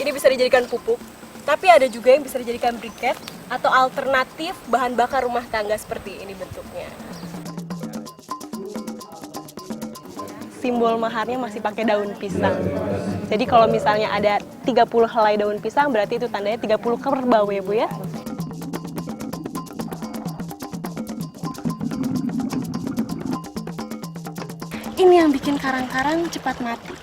ini bisa dijadikan pupuk, tapi ada juga yang bisa dijadikan briket atau alternatif bahan bakar rumah tangga seperti ini bentuknya. Simbol maharnya masih pakai daun pisang. Jadi kalau misalnya ada 30 helai daun pisang, berarti itu tandanya 30 kerbau ya Bu ya. Ini yang bikin karang-karang cepat mati.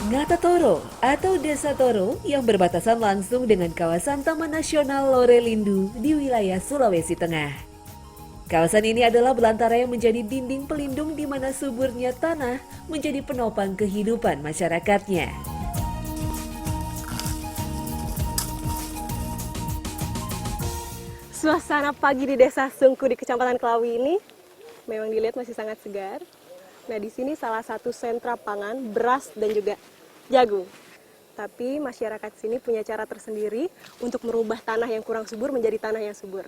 Ngata Toro atau Desa Toro yang berbatasan langsung dengan kawasan Taman Nasional Lorelindu di wilayah Sulawesi Tengah. Kawasan ini adalah belantara yang menjadi dinding pelindung di mana suburnya tanah menjadi penopang kehidupan masyarakatnya. Suasana pagi di Desa Sungku di Kecamatan Klawi ini memang dilihat masih sangat segar. Nah, di sini salah satu sentra pangan beras dan juga jagung. Tapi masyarakat sini punya cara tersendiri untuk merubah tanah yang kurang subur menjadi tanah yang subur.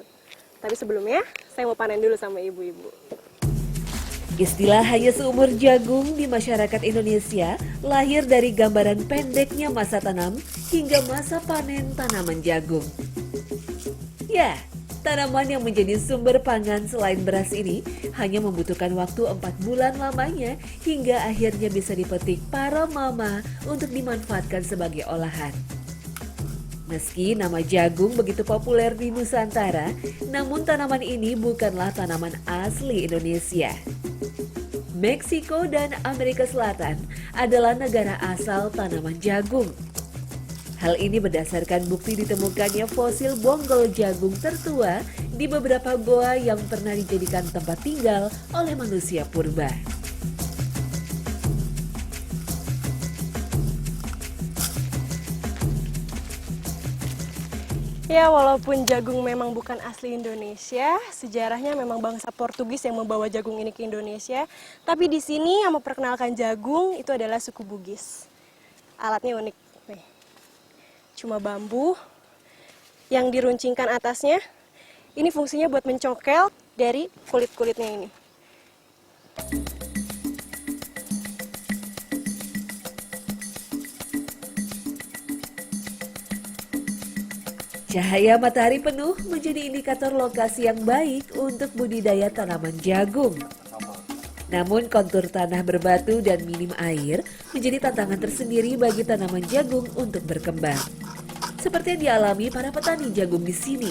Tapi sebelumnya, saya mau panen dulu sama ibu-ibu. Istilah hanya seumur jagung di masyarakat Indonesia lahir dari gambaran pendeknya masa tanam hingga masa panen tanaman jagung. Ya, tanaman yang menjadi sumber pangan selain beras ini hanya membutuhkan waktu 4 bulan lamanya hingga akhirnya bisa dipetik para mama untuk dimanfaatkan sebagai olahan. Meski nama jagung begitu populer di Nusantara, namun tanaman ini bukanlah tanaman asli Indonesia. Meksiko dan Amerika Selatan adalah negara asal tanaman jagung. Hal ini berdasarkan bukti ditemukannya fosil bonggol jagung tertua di beberapa goa yang pernah dijadikan tempat tinggal oleh manusia purba. Ya, walaupun jagung memang bukan asli Indonesia, sejarahnya memang bangsa Portugis yang membawa jagung ini ke Indonesia. Tapi di sini yang memperkenalkan jagung itu adalah suku Bugis. Alatnya unik. Nih. Cuma bambu yang diruncingkan atasnya. Ini fungsinya buat mencokel dari kulit-kulitnya ini. Cahaya matahari penuh menjadi indikator lokasi yang baik untuk budidaya tanaman jagung. Namun kontur tanah berbatu dan minim air menjadi tantangan tersendiri bagi tanaman jagung untuk berkembang. Seperti yang dialami para petani jagung di sini.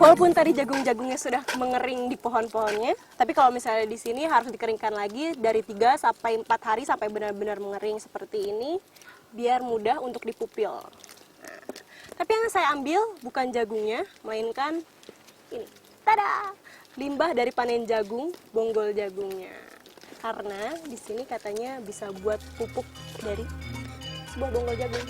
Walaupun tadi jagung-jagungnya sudah mengering di pohon-pohonnya, tapi kalau misalnya di sini harus dikeringkan lagi dari 3 sampai 4 hari sampai benar-benar mengering seperti ini, biar mudah untuk dipupil. Nah, tapi yang saya ambil bukan jagungnya, melainkan ini. Tada! Limbah dari panen jagung, bonggol jagungnya. Karena di sini katanya bisa buat pupuk dari sebuah bonggol jagung.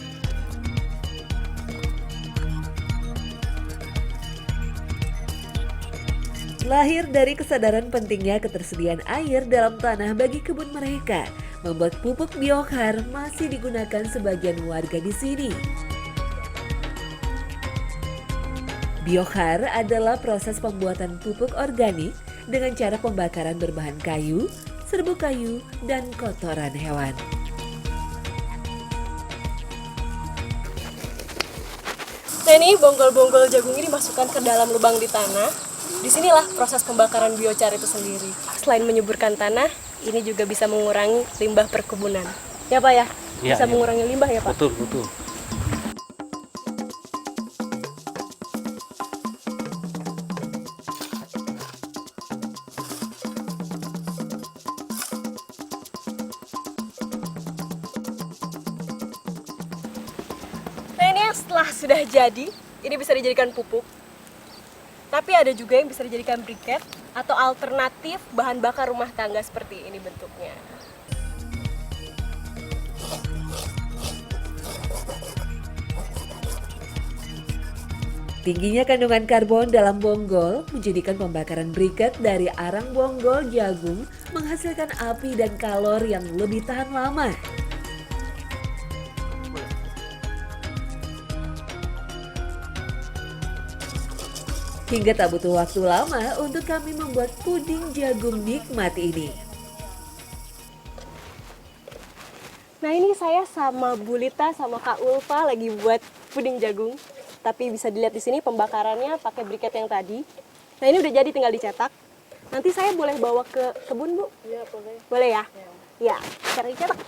Lahir dari kesadaran pentingnya ketersediaan air dalam tanah bagi kebun mereka, membuat pupuk biochar masih digunakan sebagian warga di sini. Biochar adalah proses pembuatan pupuk organik dengan cara pembakaran berbahan kayu, serbuk kayu, dan kotoran hewan. Nah, ini bonggol-bonggol jagung ini masukkan ke dalam lubang di tanah. Disinilah proses pembakaran biochar itu sendiri. Selain menyuburkan tanah, ini juga bisa mengurangi limbah perkebunan. Ya Pak ya? Ya, Bisa ya. mengurangi limbah ya Pak? Betul, betul. Nah, ini yang setelah sudah jadi, ini bisa dijadikan pupuk. Tapi ada juga yang bisa dijadikan briket atau alternatif bahan bakar rumah tangga seperti ini bentuknya. Tingginya kandungan karbon dalam bonggol menjadikan pembakaran briket dari arang bonggol jagung menghasilkan api dan kalori yang lebih tahan lama. Hingga tak butuh waktu lama untuk kami membuat puding jagung nikmat ini. Nah ini saya sama Bu Lita sama Kak Ulfa lagi buat puding jagung. Tapi bisa dilihat di sini pembakarannya pakai briket yang tadi. Nah ini udah jadi, tinggal dicetak. Nanti saya boleh bawa ke kebun, Bu? Iya, boleh. Boleh ya? Ya, cara dicetak.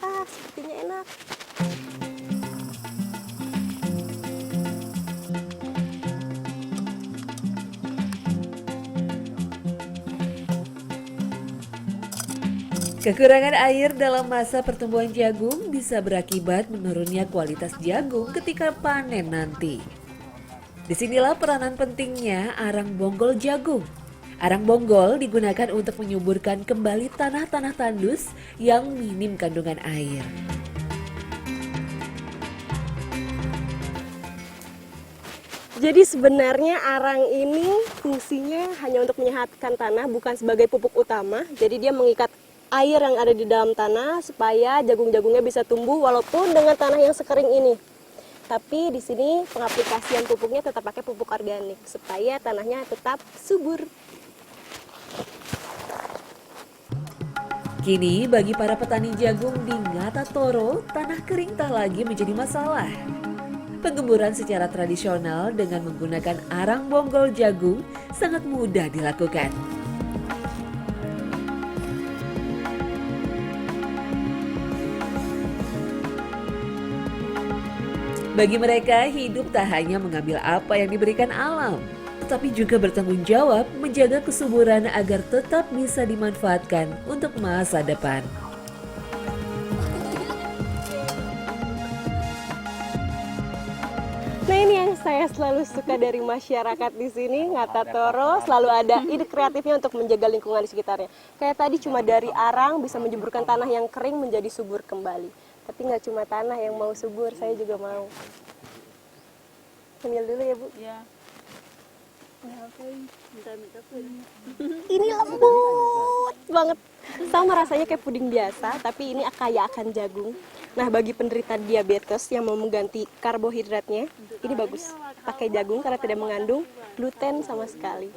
Ah, sepertinya enak. Kekurangan air dalam masa pertumbuhan jagung bisa berakibat menurunnya kualitas jagung ketika panen nanti. Disinilah peranan pentingnya arang bonggol jagung. Arang bonggol digunakan untuk menyuburkan kembali tanah-tanah tandus yang minim kandungan air. Jadi sebenarnya arang ini fungsinya hanya untuk menyehatkan tanah, bukan sebagai pupuk utama. Jadi dia mengikat air yang ada di dalam tanah supaya jagung-jagungnya bisa tumbuh walaupun dengan tanah yang sekering ini. Tapi di sini pengaplikasian pupuknya tetap pakai pupuk organik supaya tanahnya tetap subur. Kini bagi para petani jagung di Ngata Toro, tanah kering tak lagi menjadi masalah. Penggemburan secara tradisional dengan menggunakan arang bonggol jagung sangat mudah dilakukan. Bagi mereka, hidup tak hanya mengambil apa yang diberikan alam, tetapi juga bertanggung jawab menjaga kesuburan agar tetap bisa dimanfaatkan untuk masa depan. Nah ini yang saya selalu suka dari masyarakat di sini, Ngata Toro selalu ada ide kreatifnya untuk menjaga lingkungan di sekitarnya. Kayak tadi cuma dari arang bisa menjeburkan tanah yang kering menjadi subur kembali. Tapi nggak cuma tanah yang mau subur, saya juga mau. Ambil dulu ya Bu. Iya. Ini lembut banget. Sama rasanya kayak puding biasa, tapi ini kaya akan jagung. Nah bagi penderita diabetes yang mau mengganti karbohidratnya, ini bagus. Pakai jagung karena tidak mengandung gluten sama sekali.